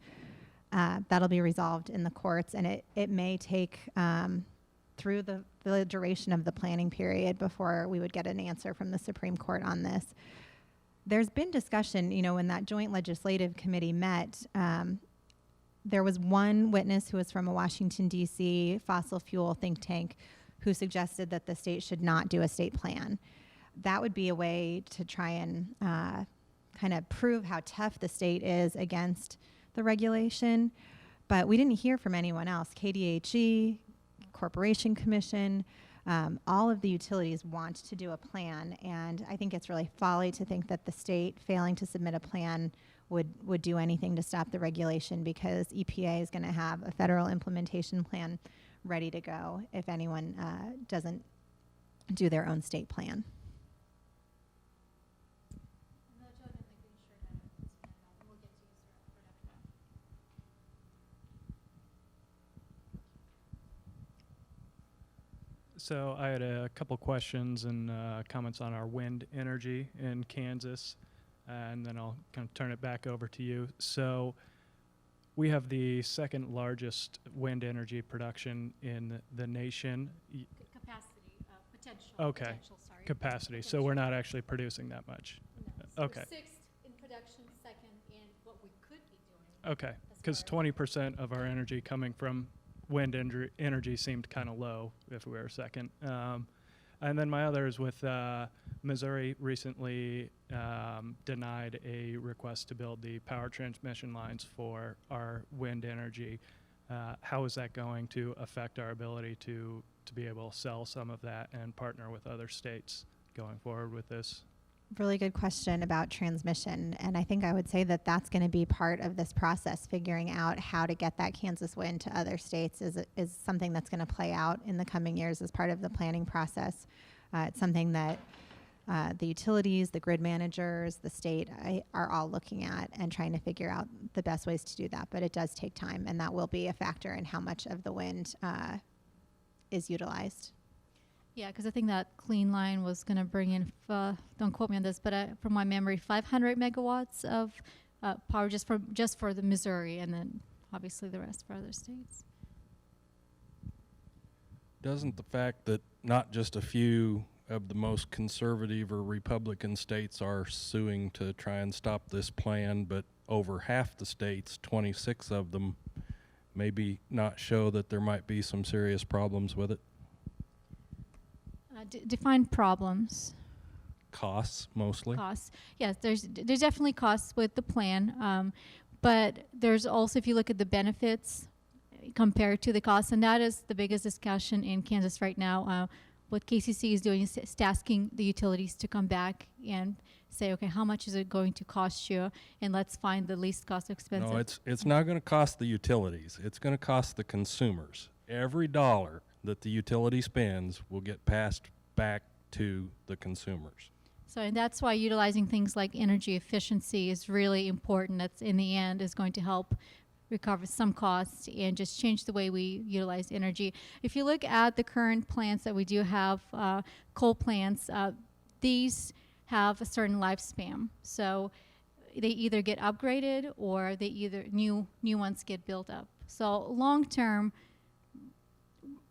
That'll be resolved in the courts, and it may take through the duration of the planning period before we would get an answer from the Supreme Court on this. There's been discussion, when that joint legislative committee met, there was one witness who was from a Washington, D.C. fossil fuel think tank who suggested that the state should not do a state plan. That would be a way to try and kind of prove how tough the state is against the regulation. But we didn't hear from anyone else. KDHE, Corporation Commission, all of the utilities want to do a plan, and I think it's really folly to think that the state failing to submit a plan would do anything to stop the regulation, because EPA is going to have a federal implementation plan ready to go if anyone doesn't do their own state plan. So I had a couple questions and comments on our wind energy in Kansas, and then I'll kind of turn it back over to you. So we have the second largest wind energy production in the nation. Capacity, potential. Okay. Potential, sorry. Capacity. So we're not actually producing that much. No. Okay. We're sixth in production, second in what we could be doing. Okay. Because 20% of our energy coming from wind energy seemed kind of low if we were second. And then my other is with Missouri recently denied a request to build the power transmission lines for our wind energy. How is that going to affect our ability to be able to sell some of that and partner with other states going forward with this? Really good question about transmission, and I think I would say that that's going to be part of this process. Figuring out how to get that Kansas wind to other states is something that's going to play out in the coming years as part of the planning process. It's something that the utilities, the grid managers, the state are all looking at and trying to figure out the best ways to do that, but it does take time, and that will be a factor in how much of the wind is utilized. Yeah, because I think that clean line was going to bring in, don't quote me on this, but from my memory, 500 megawatts of power just for the Missouri, and then obviously the rest for other states. Doesn't the fact that not just a few of the most conservative or Republican states are suing to try and stop this plan, but over half the states, 26 of them, maybe not show that there might be some serious problems with it? Define problems. Costs, mostly. Costs. Yes, there's definitely costs with the plan, but there's also, if you look at the benefits compared to the costs, and that is the biggest discussion in Kansas right now. What KCC is doing is asking the utilities to come back and say, okay, how much is it going to cost you, and let's find the least cost expensive. No, it's not going to cost the utilities. It's going to cost the consumers. Every dollar that the utility spends will get passed back to the consumers. So, and that's why utilizing things like energy efficiency is really important. That's in the end is going to help recover some costs and just change the way we utilize energy. If you look at the current plants that we do have, coal plants, these have a certain lifespan. So they either get upgraded or they either new ones get built up. So long term,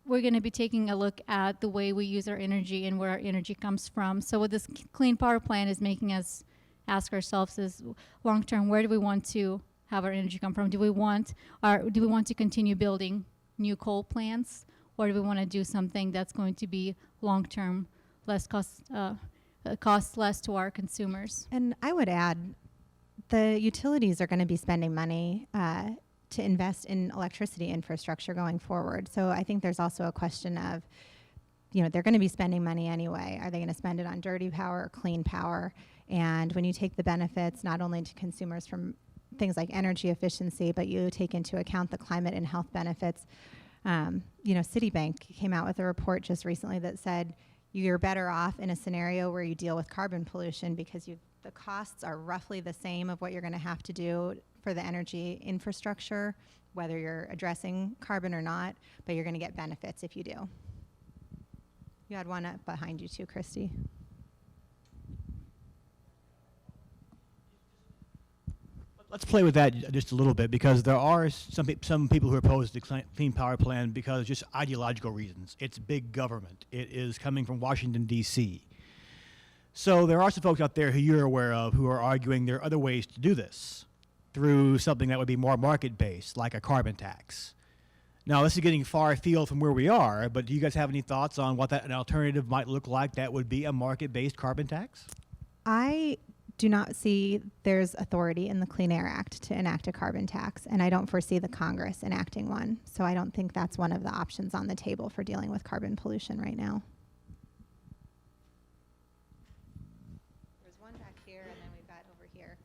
we're going to be taking a look at the way we use our energy and where our energy comes from. So what this Clean Power Plan is making us ask ourselves is, long term, where do we want to have our energy come from? Do we want to continue building new coal plants, or do we want to do something that's going to be long term, less cost less to our consumers? And I would add, the utilities are going to be spending money to invest in electricity infrastructure going forward. So I think there's also a question of, they're going to be spending money anyway. Are they going to spend it on dirty power or clean power? And when you take the benefits not only to consumers from things like energy efficiency, but you take into account the climate and health benefits. Citibank came out with a report just recently that said you're better off in a scenario where you deal with carbon pollution because the costs are roughly the same of what you're going to have to do for the energy infrastructure, whether you're addressing carbon or not, but you're going to get benefits if you do. You had one up behind you too, Christy. Let's play with that just a little bit, because there are some people who oppose the Clean Power Plan because of just ideological reasons. It's big government. It is coming from Washington, D.C. So there are some folks out there who you're aware of who are arguing there are other ways to do this through something that would be more market-based, like a carbon tax. Now, this is getting far afield from where we are, but do you guys have any thoughts on what an alternative might look like that would be a market-based carbon tax? I do not see there's authority in the Clean Air Act to enact a carbon tax, and I don't foresee the Congress enacting one. So I don't think that's one of the options on the table for dealing with carbon pollution right now. There's one back here, and then we've got over here.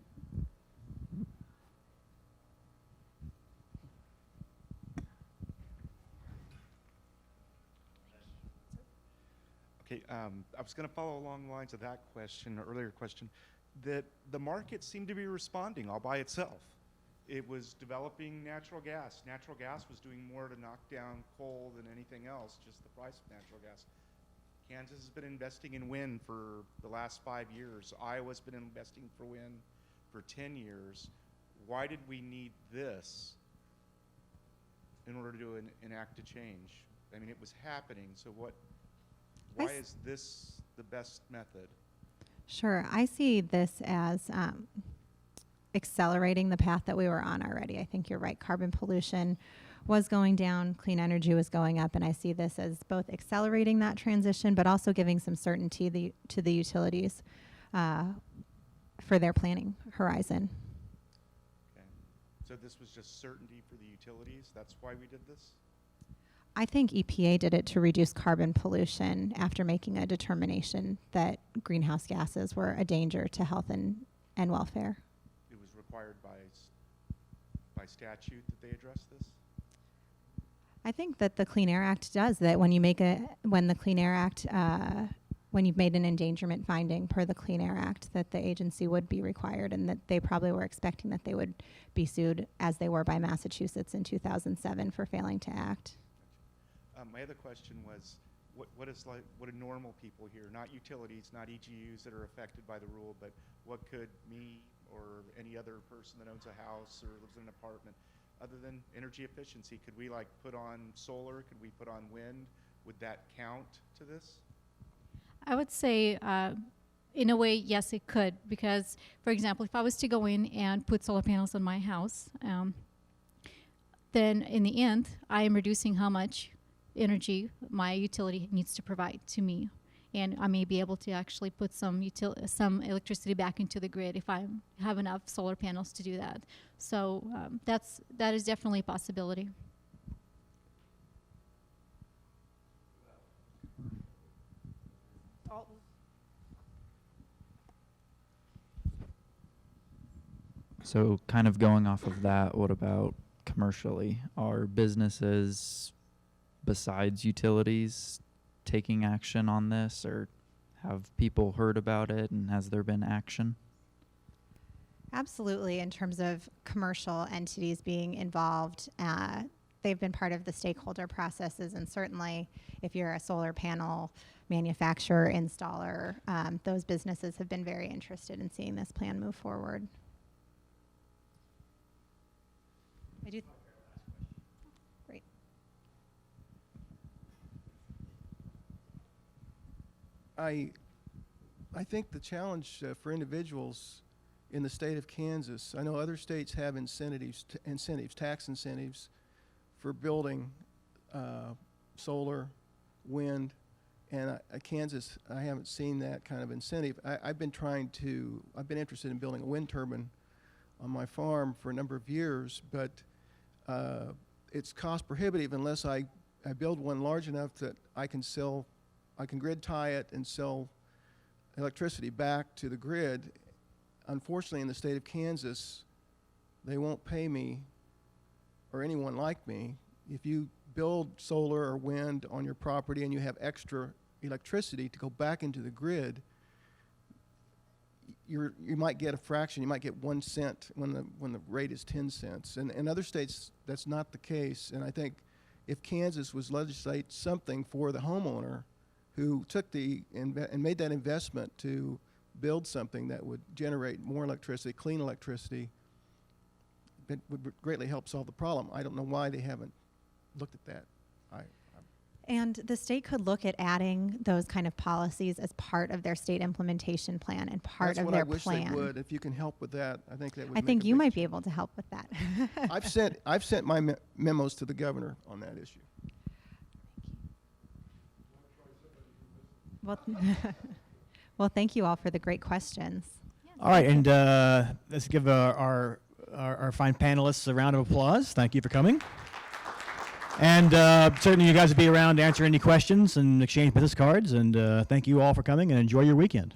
Okay, I was going to follow along the lines of that question, or earlier question, that the market seemed to be responding all by itself. It was developing natural gas. Natural gas was doing more to knock down coal than anything else, just the price of natural gas. Kansas has been investing in wind for the last 5 years. Iowa's been investing for wind for 10 years. Why did we need this in order to enact a change? I mean, it was happening, so why is this the best method? Sure. I see this as accelerating the path that we were on already. I think you're right. Carbon pollution was going down, clean energy was going up, and I see this as both accelerating that transition, but also giving some certainty to the utilities for their planning horizon. Okay. So this was just certainty for the utilities? That's why we did this? I think EPA did it to reduce carbon pollution after making a determination that greenhouse gases were a danger to health and welfare. It was required by statute that they address this? I think that the Clean Air Act does that. When the Clean Air Act, when you've made an endangerment finding per the Clean Air Act, that the agency would be required, and that they probably were expecting that they would be sued, as they were by Massachusetts in 2007 for failing to act. My other question was, what do normal people here, not utilities, not EGUs that are affected by the rule, but what could me or any other person that owns a house or lives in an apartment, other than energy efficiency, could we put on solar? Could we put on wind? Would that count to this? I would say, in a way, yes, it could. Because, for example, if I was to go in and put solar panels on my house, then in the end, I am reducing how much energy my utility needs to provide to me, and I may be able to actually put some electricity back into the grid if I have enough solar panels to do that. So that is definitely a possibility. Alton. So kind of going off of that, what about commercially? Are businesses besides utilities taking action on this, or have people heard about it, and has there been action? Absolutely. In terms of commercial entities being involved, they've been part of the stakeholder processes, and certainly if you're a solar panel manufacturer, installer, those businesses have been very interested in seeing this plan move forward. Great. I think the challenge for individuals in the state of Kansas, I know other states have tax incentives for building solar, wind, and Kansas, I haven't seen that kind of incentive. I've been interested in building a wind turbine on my farm for a number of years, but it's cost prohibitive unless I build one large enough that I can grid tie it and sell electricity back to the grid. Unfortunately, in the state of Kansas, they won't pay me or anyone like me. If you build solar or wind on your property and you have extra electricity to go back into the grid, you might get a fraction. You might get 1 cent when the rate is 10 cents. And in other states, that's not the case. And I think if Kansas was legislate something for the homeowner who took and made that investment to build something that would generate more electricity, clean electricity, it would greatly help solve the problem. I don't know why they haven't looked at that. And the state could look at adding those kind of policies as part of their state implementation plan and part That's of what their I wish plan. they would. If you can help with that, I think that would. I think make a you big might be able to help with that. I've sent my memos to the governor on that issue. Well, well, thank you all for the great questions. All right, and let's give our fine panelists a round of applause. Thank you for coming. And certainly you guys will be around to answer any questions and exchange business cards. And thank you all for coming, and enjoy your weekend.